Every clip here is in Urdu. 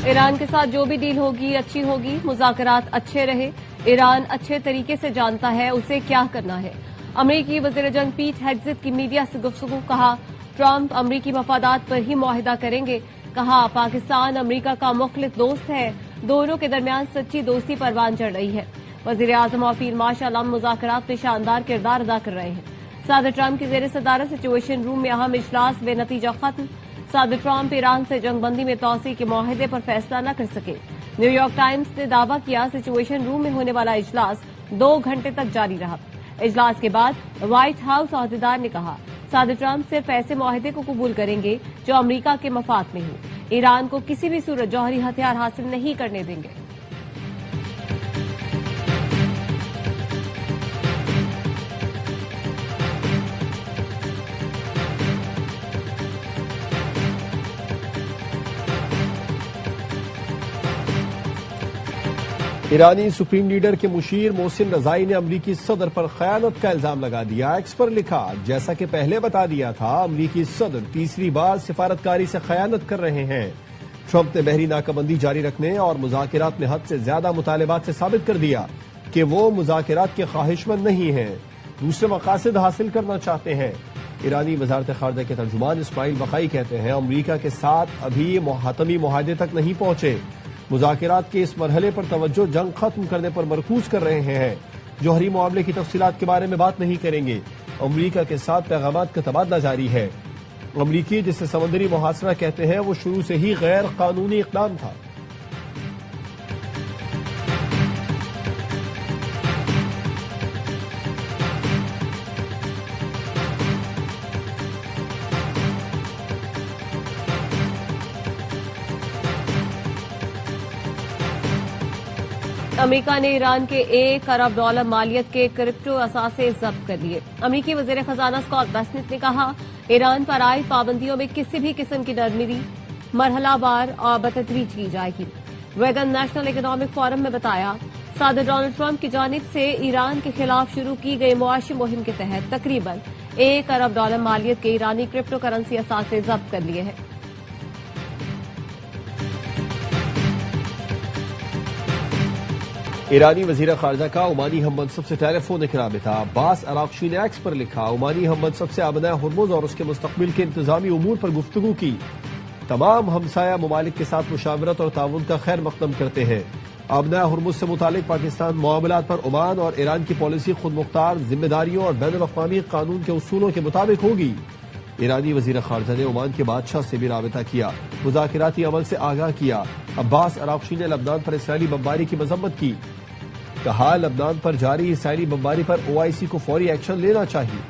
ایران کے ساتھ جو بھی ڈیل ہوگی اچھی ہوگی، مذاکرات اچھے رہے۔ ایران اچھے طریقے سے جانتا ہے اسے کیا کرنا ہے۔ امریکی وزیر جنگ پیٹ ہیگزت کی میڈیا سے گفتگو، کہا ٹرمپ امریکی مفادات پر ہی معاہدہ کریں گے۔ کہا پاکستان امریکہ کا مخلص دوست ہے، دونوں کے درمیان سچی دوستی پروان چڑھ رہی ہے۔ وزیر اعظم اور فیلڈ مارشل امن مذاکرات میں شاندار کردار ادا کر رہے ہیں۔ صدر ٹرمپ کی زیر صدارت سچویشن روم میں اہم اجلاس بے نتیجہ ختم۔ صدر ٹرمپ ایران سے جنگ بندی میں توسیع کے معاہدے پر فیصلہ نہ کر سکے۔ نیو یارک ٹائمز نے دعویٰ کیا سچویشن روم میں ہونے والا اجلاس 2 گھنٹے تک جاری رہا۔ اجلاس کے بعد وائٹ ہاؤس عہدیدار نے کہا صدر ٹرمپ صرف ایسے معاہدے کو قبول کریں گے جو امریکہ کے مفاد میں ہو۔ ایران کو کسی بھی صورت جوہری ہتھیار حاصل نہیں کرنے دیں گے۔ ایرانی سپریم لیڈر کے مشیر محسن رضائی نے امریکی صدر پر خیانت کا الزام لگا دیا۔ ایکس پر لکھا جیسا کہ پہلے بتا دیا تھا امریکی صدر تیسری بار سفارتکاری سے خیانت کر رہے ہیں۔ ٹرمپ نے بحری ناکہ بندی جاری رکھنے اور مذاکرات میں حد سے زیادہ مطالبات سے ثابت کر دیا کہ وہ مذاکرات کے خواہش مند نہیں ہیں، دوسرے مقاصد حاصل کرنا چاہتے ہیں۔ ایرانی وزارت خارجہ کے ترجمان اسماعیل بقائی کہتے ہیں امریکہ کے ساتھ ابھی حتمی معاہدے تک نہیں پہنچے۔ مذاکرات کے اس مرحلے پر توجہ جنگ ختم کرنے پر مرکوز کر رہے ہیں، جوہری معاملے کی تفصیلات کے بارے میں بات نہیں کریں گے۔ امریکہ کے ساتھ پیغامات کا تبادلہ جاری ہے۔ امریکی جسے سمندری محاصرہ کہتے ہیں وہ شروع سے ہی غیر قانونی اقدام تھا۔ امریکہ نے ایران کے $1 ارب مالیت کے کرپٹو اثاثے ضبط کر لیے۔ امریکی وزیر خزانہ اسکاٹ بیسنٹ نے کہا ایران پر عائد پابندیوں میں کسی بھی قسم کی نرمی مرحلہ وار اور بتدریج کی جائے گی۔ ویگن نیشنل اکنامک فورم میں بتایا صدر ڈونلڈ ٹرمپ کی جانب سے ایران کے خلاف شروع کی گئی معاشی مہم کے تحت تقریباً $1 ارب مالیت کے ایرانی کرپٹو کرنسی اثاثے ضبط کر لیے ہیں۔ ایرانی وزیر خارجہ کا عمانی ہم منصب سے ٹیلی فونک رابطہ۔ عباس عراقچی نے ایکس پر لکھا عمانی ہم منصب سے آبنۂ ہرمز اور اس کے مستقبل کے انتظامی امور پر گفتگو کی۔ تمام ہمسایہ ممالک کے ساتھ مشاورت اور تعاون کا خیر مقدم کرتے ہیں۔ آبنۂ ہرمز سے متعلق پاکستان معاملات پر عمان اور ایران کی پالیسی خود مختار ذمہ داریوں اور بین الاقوامی قانون کے اصولوں کے مطابق ہوگی۔ ایرانی وزیر خارجہ نے عمان کے بادشاہ سے بھی رابطہ کیا، مذاکراتی عمل سے آگاہ کیا۔ عباس عراقچی نے لبنان پر اسرائیلی بمباری کی مذمت کی، کہا لبنان پر جاری اسرائیلی بمباری پر OIC کو فوری ایکشن لینا چاہیے۔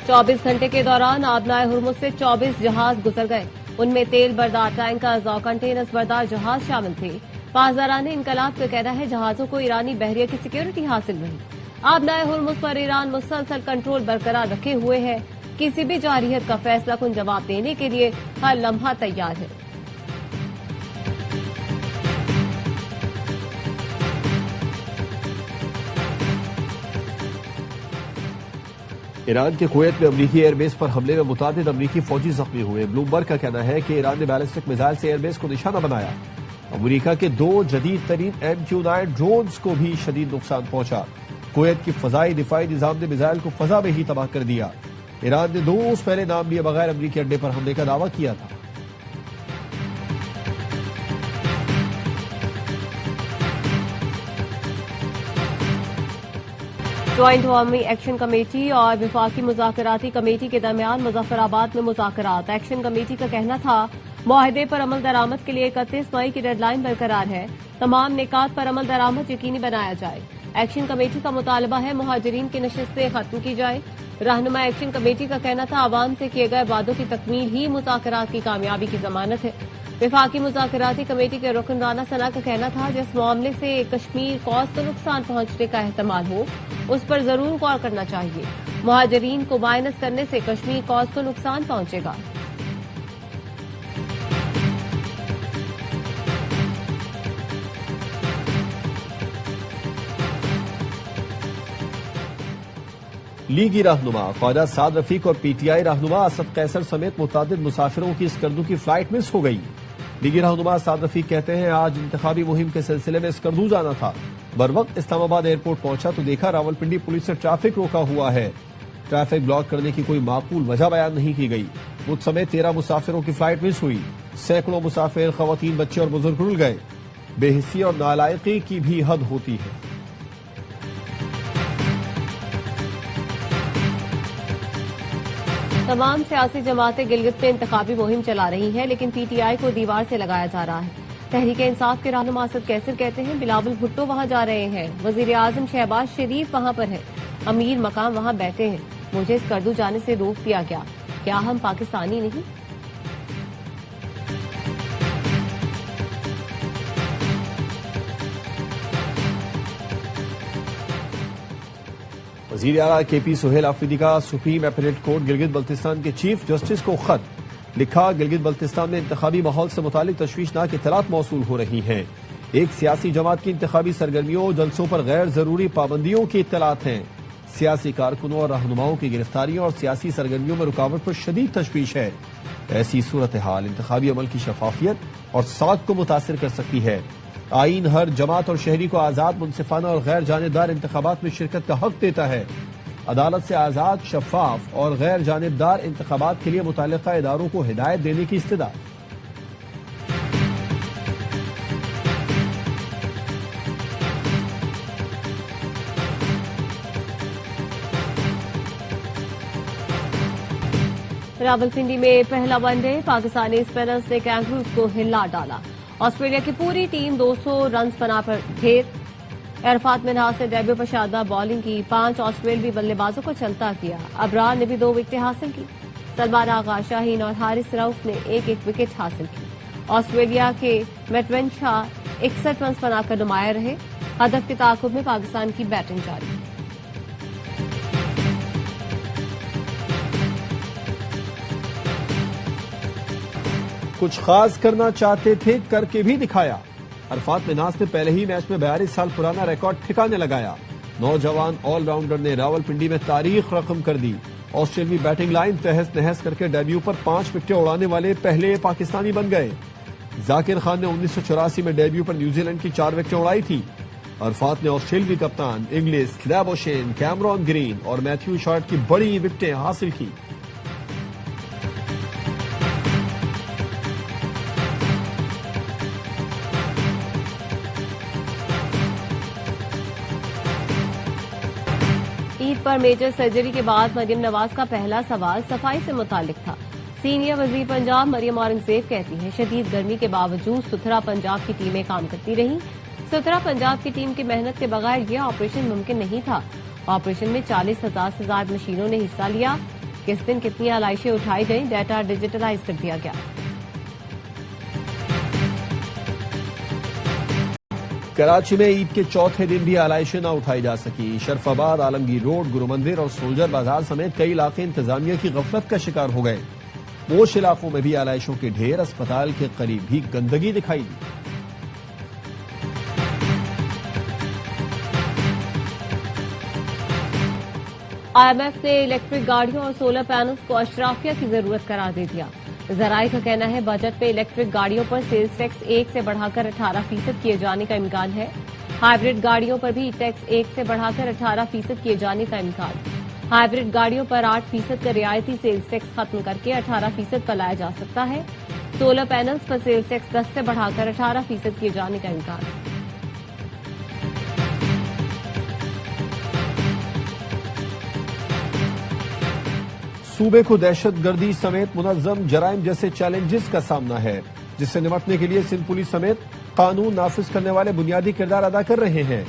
چوبیس گھنٹے کے دوران آبنائے ہرمز سے 24 جہاز گزر گئے، ان میں تیل بردار ٹینکرز اور کنٹینرز بردار جہاز شامل تھے۔ پاسداران انقلاب کا کہنا ہے جہازوں کو ایرانی بحریہ کی سیکیورٹی حاصل رہی۔ آبنائے ہرمز پر ایران مسلسل کنٹرول برقرار رکھے ہوئے ہے، کسی بھی جارحیت کا فیصلہ کن جواب دینے کے لیے ہر لمحہ تیار ہے۔ ایران کے کویت میں امریکی ایئر بیس پر حملے میں متعدد امریکی فوجی زخمی ہوئے۔ بلومبرگ کا کہنا ہے کہ ایران نے بیلسٹک میزائل سے ایئر بیس کو نشانہ بنایا۔ امریکہ کے 2 جدید ترین MQ-9 ڈرونز کو بھی شدید نقصان پہنچا۔ کویت کی فضائی دفاعی نظام نے میزائل کو فضا میں ہی تباہ کر دیا۔ ایران نے 2 روز پہلے نام لیے بغیر امریکی اڈے پر حملے کا دعویٰ کیا تھا۔ جوائنٹ عوامی ایکشن کمیٹی اور وفاقی مذاکراتی کمیٹی کے درمیان مظفر آباد میں مذاکرات۔ ایکشن کمیٹی کا کہنا تھا معاہدے پر عمل درآمد کے لیے 31 مئی کی ڈیڈ لائن برقرار ہے، تمام نکات پر عمل درآمد یقینی بنایا جائے۔ ایکشن کمیٹی کا مطالبہ ہے مہاجرین کی نشستیں ختم کی جائے۔ رہنما ایکشن کمیٹی کا کہنا تھا عوام سے کیے گئے وعدوں کی تکمیل ہی مذاکرات کی کامیابی کی ضمانت ہے۔ وفاقی مذاکراتی کمیٹی کے رکن رانا ثنا کا کہنا تھا جس معاملے سے کشمیر کوز کو نقصان پہنچنے کا احتمال ہو اس پر ضرور غور کرنا چاہیے۔ مہاجرین کو مائنس کرنے سے کشمیر کوز کو نقصان پہنچے گا۔ لیگی رہنما خواجہ سعد رفیق اور پی ٹی آئی رہنما اسد قیصر سمیت متعدد مسافروں کی اسکردو کی فلائٹ مس ہو گئی۔ لیگی رہنما سعد رفیق کہتے ہیں آج انتخابی مہم کے سلسلے میں اسکردو جانا تھا، بروقت اسلام آباد ایئرپورٹ پہنچا تو دیکھا راولپنڈی پولیس سے ٹریفک روکا ہوا ہے۔ ٹریفک بلاک کرنے کی کوئی معقول وجہ بیان نہیں کی گئی۔ مجھ سمیت 13 مسافروں کی فلائٹ مس ہوئی، سینکڑوں مسافر، خواتین، بچے اور بزرگ رول گئے۔ بے حسی اور نالائقی کی بھی حد ہوتی ہے۔ تمام سیاسی جماعتیں گلگت میں انتخابی مہم چلا رہی ہیں، لیکن پی ٹی آئی کو دیوار سے لگایا جا رہا ہے۔ تحریک انصاف کے رہنما اسد قیصر کہتے ہیں بلاول بھٹو وہاں جا رہے ہیں، وزیر اعظم شہباز شریف وہاں پر ہے، امیر مقام وہاں بیٹھے ہیں، مجھے اسکردو جانے سے روک دیا گیا، کیا ہم پاکستانی نہیں؟ وزیر اعلیٰ کے پی سہیل آفریدی کا supreme appellate court Gilgit Baltistan کے چیف جسٹس کو خط لکھا۔ گلگت بلتستان میں انتخابی ماحول سے متعلق تشویشناک اطلاعات موصول ہو رہی ہیں۔ ایک سیاسی جماعت کی انتخابی سرگرمیوں جلسوں پر غیر ضروری پابندیوں کی اطلاعات ہیں۔ سیاسی کارکنوں اور رہنماؤں کی گرفتاریوں اور سیاسی سرگرمیوں میں رکاوٹ پر شدید تشویش ہے۔ ایسی صورتحال انتخابی عمل کی شفافیت اور ساکھ کو متاثر کر سکتی ہے۔ آئین ہر جماعت اور شہری کو آزاد، منصفانہ اور غیر جانبدار انتخابات میں شرکت کا حق دیتا ہے۔ عدالت سے آزاد، شفاف اور غیر جانبدار انتخابات کے لیے متعلقہ اداروں کو ہدایت دینے کی استدعا۔ راولپنڈی میں پہلا ون ڈے پاکستانی اسپنرز نے کینگروز کو ہلا ڈالا۔ آسٹریلیا کی پوری ٹیم 200 رنز پنا پر ڈھیر۔ عرفات منہاس نے ڈیبیو پر شاندار بالنگ کی، 5 آسٹریلوی بلے بازوں کو چلتا کیا۔ ابرار نے بھی 2 وکٹیں حاصل کی۔ سلمان آغا، شاہین اور حارث رؤف نے ایک ایک وکٹ حاصل کی۔ آسٹریلیا کے میٹوین شاہ 61 رنز بنا کر نمایاں رہے۔ ہدف کے تعاقب میں پاکستان کی بیٹنگ جاری۔ کچھ خاص کرنا چاہتے تھے، کر کے بھی دکھایا۔ عرفات منہاس نے پہلے ہی میچ میں 42 سال پرانا ریکارڈ ٹھکانے لگایا۔ نوجوان آل راؤنڈر نے راولپنڈی میں تاریخ رقم کر دی۔ آسٹریلوی بیٹنگ لائن تہس نہس کر کے ڈیبیو پر 5 وکٹیں اڑانے والے پہلے پاکستانی بن گئے۔ ذاکر خان نے 1984 میں ڈیبیو پر نیوزی لینڈ کی 4 وکٹیں اڑائی تھی۔ عرفات نے آسٹریلوی کپتان انگلش کلیبوشین، کیمرون گرین اور میتھیو شارٹ کی بڑی وکٹیں حاصل کی۔ عید پر میجر سرجری کے بعد مریم نواز کا پہلا سوال صفائی سے متعلق تھا۔ سینئر وزیر پنجاب مریم اورنگزیب کہتی ہیں شدید گرمی کے باوجود ستھرا پنجاب کی ٹیمیں کام کرتی رہیں۔ ستھرا پنجاب کی ٹیم کی محنت کے بغیر یہ آپریشن ممکن نہیں تھا۔ آپریشن میں 40,000 سے زائد مشینوں نے حصہ لیا۔ کس دن کتنی آلائشیں اٹھائی گئیں، ڈیٹا ڈیجیٹلائز کر دیا گیا۔ کراچی میں عید کے چوتھے دن بھی آلائشیں نہ اٹھائی جا سکی۔ شرف آباد، عالمگیر روڈ، گرو مندر اور سولجر بازار سمیت کئی علاقے انتظامیہ کی غفلت کا شکار ہو گئے۔ پوش علاقوں میں بھی آلائشوں کے ڈھیر، اسپتال کے قریب بھی گندگی دکھائی دی۔ آئی ایم ایف نے الیکٹرک گاڑیوں اور سولر پینلز کو اشرافیہ کی ضرورت قرار دے دیا۔ ذرائع کا کہنا ہے بجٹ میں الیکٹرک گاڑیوں پر سیلز ٹیکس 1 سے بڑھا کر 18% کیے جانے کا امکان ہے۔ ہائیبرڈ گاڑیوں پر بھی ٹیکس 1 سے بڑھا کر 18% کیے جانے کا امکان۔ ہائیبرڈ گاڑیوں پر 8% کا رعایتی سیلز ٹیکس ختم کر کے 18% کا لایا جا سکتا ہے۔ سولر پینلز پر سیلز ٹیکس 10 سے بڑھا کر 18% کیے جانے کا امکان۔ صوبے کو دہشت گردی سمیت منظم جرائم جیسے چیلنجز کا سامنا ہے، جس سے نمٹنے کے لیے سندھ پولیس سمیت قانون نافذ کرنے والے بنیادی کردار ادا کر رہے ہیں۔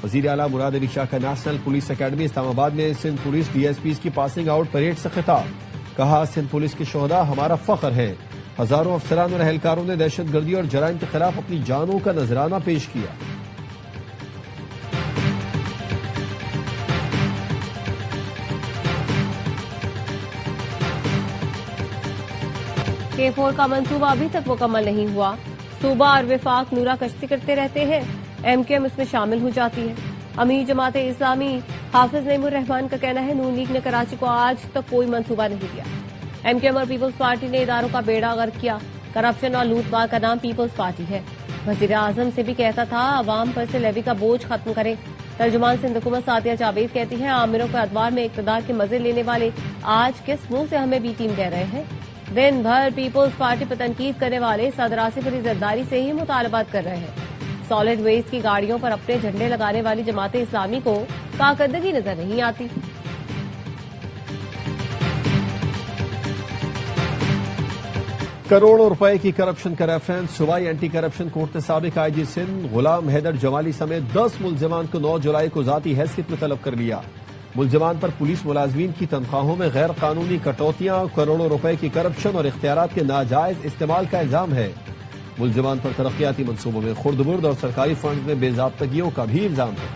وزیر اعلیٰ مراد علی شاہ کا national police academy Islamabad میں Sindh police D S Ps کی پاسنگ آؤٹ پریڈ سے خطاب۔ کہا سندھ پولیس کے شہداء ہمارا فخر ہے۔ ہزاروں افسران اور اہلکاروں نے دہشت گردی اور جرائم کے خلاف اپنی جانوں کا نذرانہ پیش کیا۔ K4 کا منصوبہ ابھی تک مکمل نہیں ہوا۔ صوبہ اور وفاق نورا کشتی کرتے رہتے ہیں، ایم کیو ایم اس میں شامل ہو جاتی ہے۔ امیر جماعت اسلامی حافظ نعیم الرحمان کا کہنا ہے نون لیگ نے کراچی کو آج تک کوئی منصوبہ نہیں دیا. ایم کیو ایم اور پیپلز پارٹی نے اداروں کا بیڑا غرق کیا. کرپشن اور لوٹ مار کا نام پیپلز پارٹی ہے. وزیر اعظم سے بھی کہتا تھا عوام پر سے لیوی کا بوجھ ختم کرے. ترجمان سندھ حکومت سعدیہ جاوید کہتی ہیں عامروں کے ادوار میں اقتدار کے مزے لینے والے آج کس منہ سے ہمیں بی ٹیم کہہ رہے ہیں. دن بھر پیپلز پارٹی پر تنقید کرنے والے صدر آصف علی زرداری سے ہی مطالبات کر رہے ہیں. سالڈ ویسٹ کی گاڑیوں پر اپنے جھنڈے لگانے والی جماعت اسلامی کو کارکردگی نظر نہیں آتی. کروڑوں روپے کی کرپشن کا ریفرنس. صوبائی اینٹی کرپشن کورٹ نے سابق آئی جی سندھ غلام حیدر جمالی سمیت 10 ملزمان کو 9 جولائی کو ذاتی حیثیت میں طلب کر لیا. ملزمان پر پولیس ملازمین کی تنخواہوں میں غیر قانونی کٹوتیاں، کروڑوں روپے کی کرپشن اور اختیارات کے ناجائز استعمال کا الزام ہے. ملزمان پر ترقیاتی منصوبوں میں خرد برد اور سرکاری فنڈز میں بے ضابطگیوں کا بھی الزام ہے.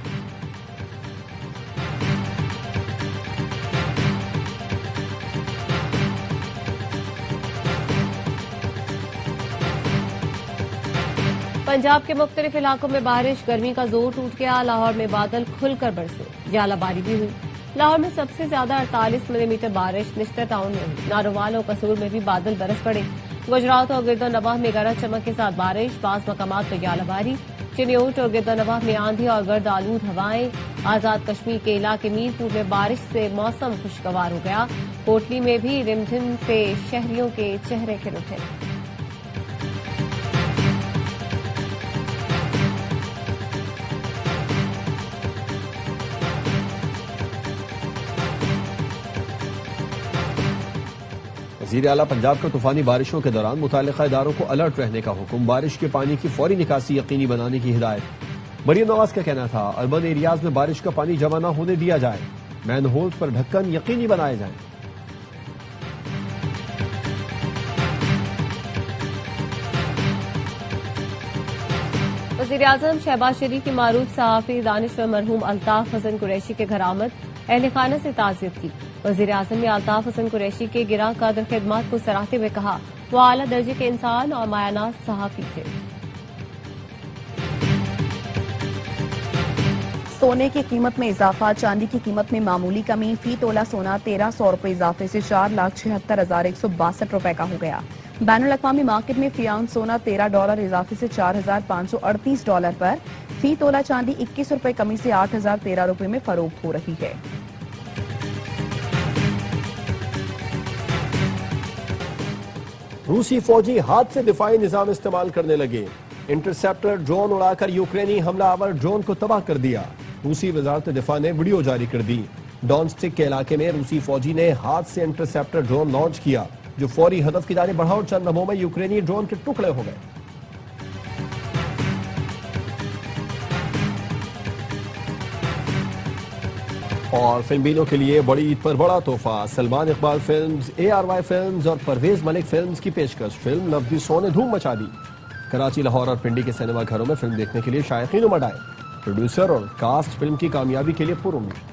پنجاب کے مختلف علاقوں میں بارش، گرمی کا زور ٹوٹ گیا. لاہور میں بادل کھل کر برسے، ژالہ باری بھی ہوئی. لاہور میں سب سے زیادہ 48 ملی میٹر بارش نشتر ٹاؤن میں ہوئی. نارووال اور قصور میں بھی بادل برس پڑے. گجرات اور گرد و نواح میں گرج چمک کے ساتھ بارش، بعض مقامات پر ژالہ باری. چنیوٹ اور گرد و نواح میں آندھی اور گرد آلود ہوائیں. آزاد کشمیر کے علاقے میرپور میں بارش سے موسم خوشگوار ہو گیا. کوٹلی میں بھی رمجھم سے شہریوں کے چہرے کھل اٹھے. وزیر اعلیٰ پنجاب کا طوفانی بارشوں کے دوران متعلقہ اداروں کو الرٹ رہنے کا حکم. بارش کے پانی کی فوری نکاسی یقینی بنانے کی ہدایت. مریم نواز کا کہنا تھا اربن ایریاز میں بارش کا پانی جمع نہ ہونے دیا جائے. مین ہولز پر ڈھکن یقینی بنائے جائیں. وزیر اعظم شہباز شریف کی معروف صحافی دانشور مرحوم الطاف حسن قریشی کے گھر آمد، اہل خانہ سے تعزیت کی. وزیر اعظم نے الطاف حسن قریشی کے گراں قدر خدمات کو سراہتے ہوئے کہا وہ اعلیٰ درجے کے انسان اور مایاناز صحافی تھے. سونے کی قیمت میں اضافہ، چاندی کی قیمت میں معمولی کمی. فی تولہ سونا 1300 روپے اضافے سے 4,76,162 روپے کا ہو گیا. بین الاقوامی مارکیٹ میں فی اونس سونا $13 اضافے سے $4,538 پر، فی تولہ چاندی 21 روپے کمی سے 8,013 روپے میں فروخت ہو رہی ہے. روسی فوجی ہاتھ سے دفاعی نظام استعمال کرنے لگے. انٹرسیپٹر ڈرون اڑا کر یوکرینی حملہ آور ڈرون کو تباہ کر دیا. روسی وزارت دفاع نے ویڈیو جاری کر دی. ڈونسٹک کے علاقے میں روسی فوجی نے ہاتھ سے انٹرسیپٹر ڈرون لانچ کیا جو فوری ہدف کی جانب بڑھا اور چند لمحوں میں یوکرینی ڈرون کے ٹکڑے ہو گئے. اور فلم بینوں کے لیے بڑی عید پر بڑا تحفہ. Salman Iqbal films, ARY films اور پرویز ملک فلمز کی پیشکش. فلم لفظی سو نے دھوم مچا دی. کراچی، لاہور اور پنڈی کے سینما گھروں میں فلم دیکھنے کے لیے شائقین امڈ آئے. پروڈیوسر اور کاسٹ فلم کی کامیابی کے لیے پر امید.